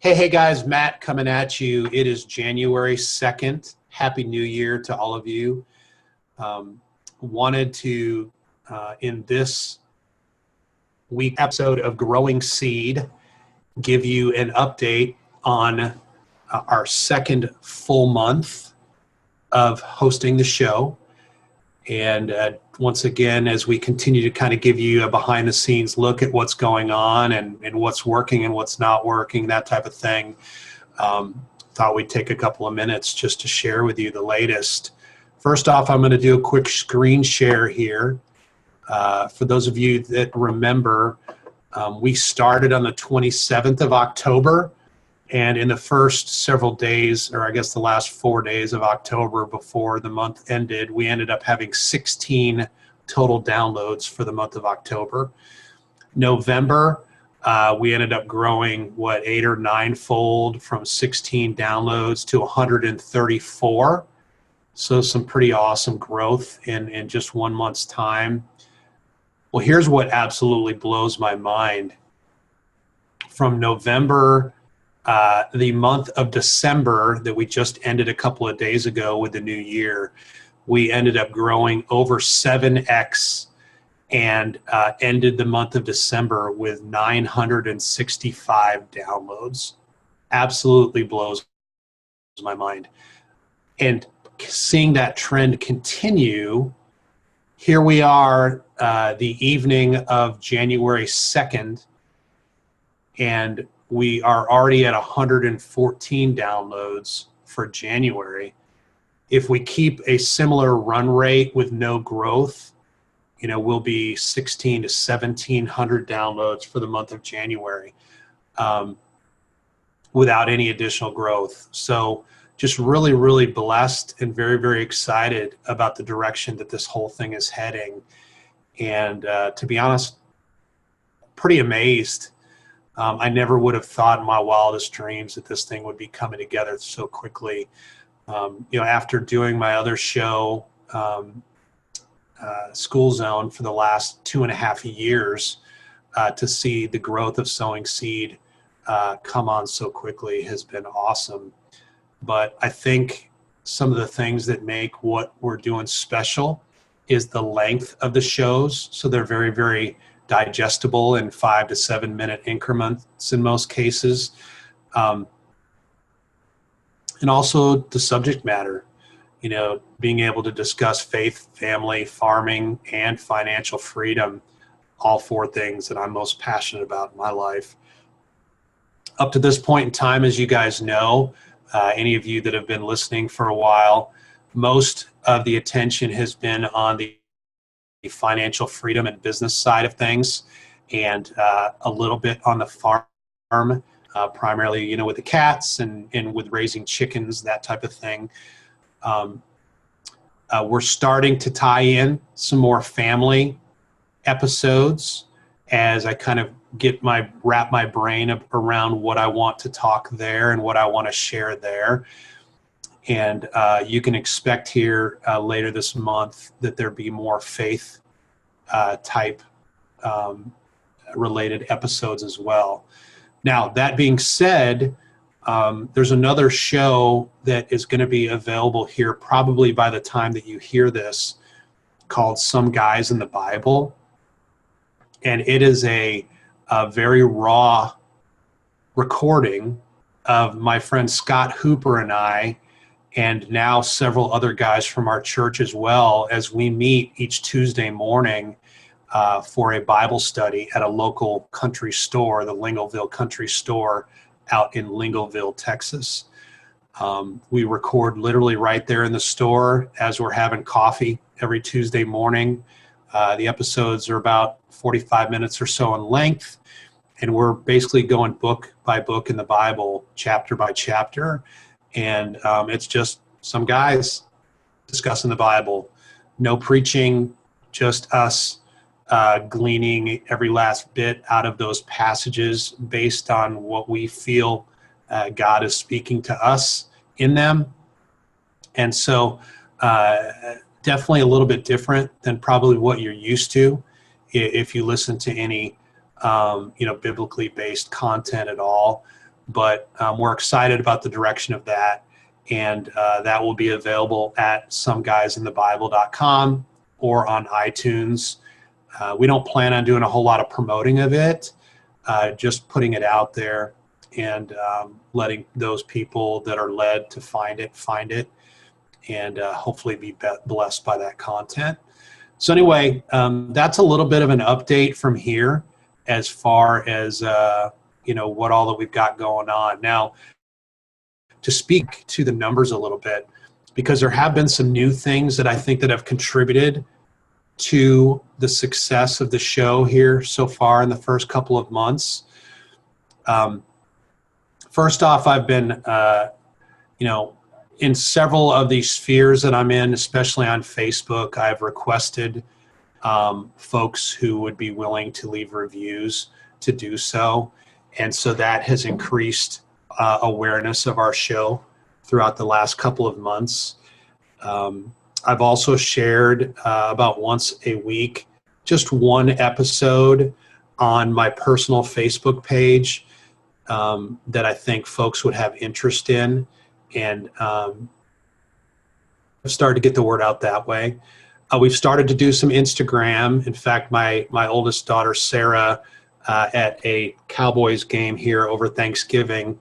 Hey guys, Matt coming at you. It is January 2nd. Happy New Year to all of you. Wanted to, in this week episode of Growing Seed, give you an update on our second full month of hosting the show. And once again, as we continue to kind of give you a behind the scenes look at what's going on and what's working and what's not working, that type of thing, thought we'd take a couple of minutes just to share with you the latest. First off, I'm going to do a quick screen share here. For those of you that remember, we started on the 27th of October. And in the first several days, or I guess the last 4 days of October before the month ended, we ended up having 16 total downloads for the month of October. November, we ended up growing, 8 or 9-fold from 16 downloads to 134. So some pretty awesome growth in just 1 month's time. Well, here's what absolutely blows my mind. From November, the month of December that we just ended a couple of days ago with the new year, we ended up growing over 7x and ended the month of December with 965 downloads. Absolutely blows my mind. And seeing that trend continue, here we are the evening of January 2nd, and we are already at 114 downloads for January. If we keep a similar run rate with no growth, we'll be 16 to 1,700 downloads for the month of January without any additional growth. So just really, really blessed and very, very excited about the direction that this whole thing is heading. And to be honest, pretty amazed. I never would have thought in my wildest dreams that this thing would be coming together so quickly. After doing my other show, School Zone, for the last 2.5 years, to see the growth of Sowing Seed come on so quickly has been awesome. But I think some of the things that make what we're doing special is the length of the shows. So they're very, very digestible in 5 to 7 minute increments in most cases. And also the subject matter, being able to discuss faith, family, farming, and financial freedom, all 4 things that I'm most passionate about in my life. Up to this point in time, as you guys know, any of you that have been listening for a while, most of the attention has been on the financial freedom and business side of things, and a little bit on the farm, primarily, with the cats and with raising chickens, that type of thing. We're starting to tie in some more family episodes as I kind of wrap my brain around what I want to talk there and what I want to share there. And you can expect here later this month that there be more faith type related episodes as well. Now, that being said, there's another show that is going to be available here probably by the time that you hear this, called Some Guys in the Bible. And it is a very raw recording of my friend Scott Hooper and I, and now several other guys from our church as well, as we meet each Tuesday morning for a Bible study at a local country store, the Lingleville Country Store out in Lingleville, Texas. We record literally right there in the store as we're having coffee every Tuesday morning. The episodes are about 45 minutes or so in length, and we're basically going book by book in the Bible, chapter by chapter. And it's just some guys discussing the Bible. No preaching, just us gleaning every last bit out of those passages based on what we feel God is speaking to us in them. And so definitely a little bit different than probably what you're used to if you listen to any biblically based content at all. but we're excited about the direction of that. And that will be available at someguysinthebible.com or on iTunes. We don't plan on doing a whole lot of promoting of it, just putting it out there and letting those people that are led to find it, and hopefully be blessed by that content. So anyway, that's a little bit of an update from here as far as what all that we've got going on. Now, to speak to the numbers a little bit, because there have been some new things that I think that have contributed to the success of the show here so far in the first couple of months. First off, I've been, in several of these spheres that I'm in, especially on Facebook, I've requested folks who would be willing to leave reviews to do so. And so that has increased awareness of our show throughout the last couple of months. I've also shared about once a week, just one episode on my personal Facebook page that I think folks would have interest in. And I've started to get the word out that way. We've started to do some Instagram. In fact, my oldest daughter, Sarah, at a Cowboys game here over Thanksgiving,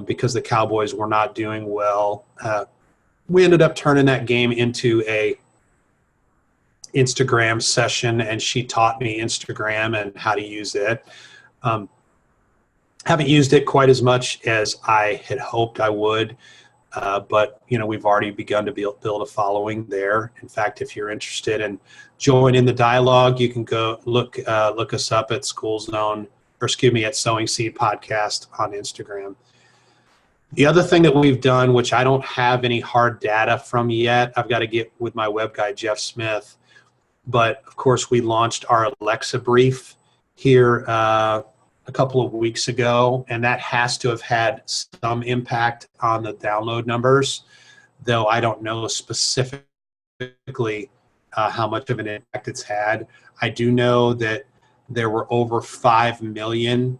because the Cowboys were not doing well, we ended up turning that game into a Instagram session, and she taught me Instagram and how to use it. Haven't used it quite as much as I had hoped I would, but we've already begun to build a following there. In fact, if you're interested in joining the dialogue, you can go look us up at at Sowing Seed Podcast on Instagram. The other thing that we've done, which I don't have any hard data from yet, I've got to get with my web guy, Jeff Smith, but of course we launched our Alexa brief here a couple of weeks ago, and that has to have had some impact on the download numbers, though I don't know specifically how much of an impact it's had. I do know that there were over 5 million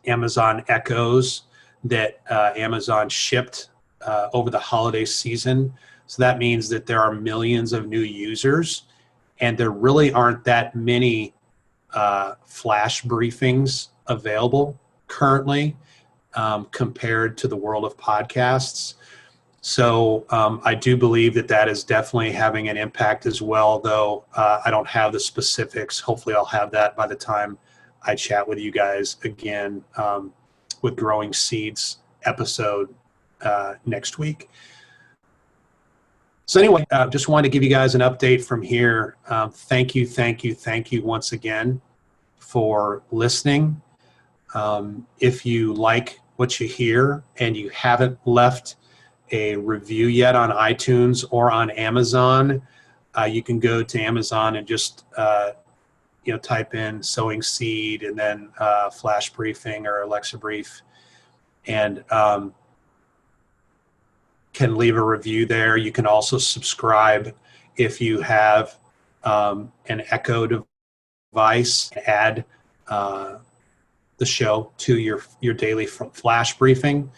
Amazon Echoes that Amazon shipped over the holiday season. So that means that there are millions of new users, and there really aren't that many flash briefings available currently compared to the world of podcasts. So I do believe that is definitely having an impact as well, though I don't have the specifics. Hopefully I'll have that by the time I chat with you guys again with Growing Seeds episode next week. So anyway, just wanted to give you guys an update from here. Thank you once again for listening. If you like what you hear and you haven't left a review yet on iTunes or on Amazon, you can go to Amazon and just type in Sowing Seed and then Flash Briefing or Alexa Brief, and can leave a review there. You can also subscribe if you have an Echo device. Add the show to your daily Flash Briefing,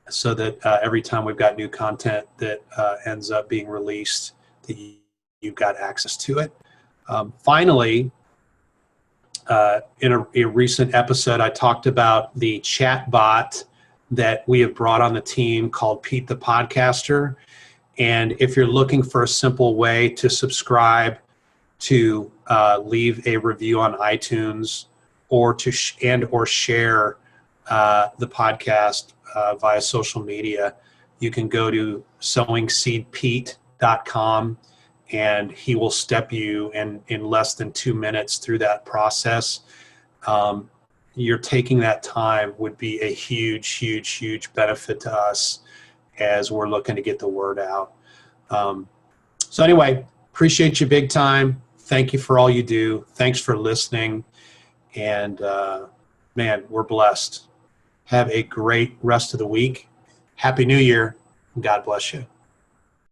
so that every time we've got new content that ends up being released, that you've got access to it. Finally, in a recent episode, I talked about the chat bot that we have brought on the team called Pete the Podcaster. And if you're looking for a simple way to subscribe, to leave a review on iTunes, or to or share the podcast via social media, you can go to sowingseedpete.com, and he will step you in less than 2 minutes through that process. You're taking that time would be a huge benefit to us as we're looking to get the word out. So anyway, appreciate you big time. Thank you for all you do. Thanks for listening. And man, we're blessed. Have a great rest of the week. Happy New Year. God bless you.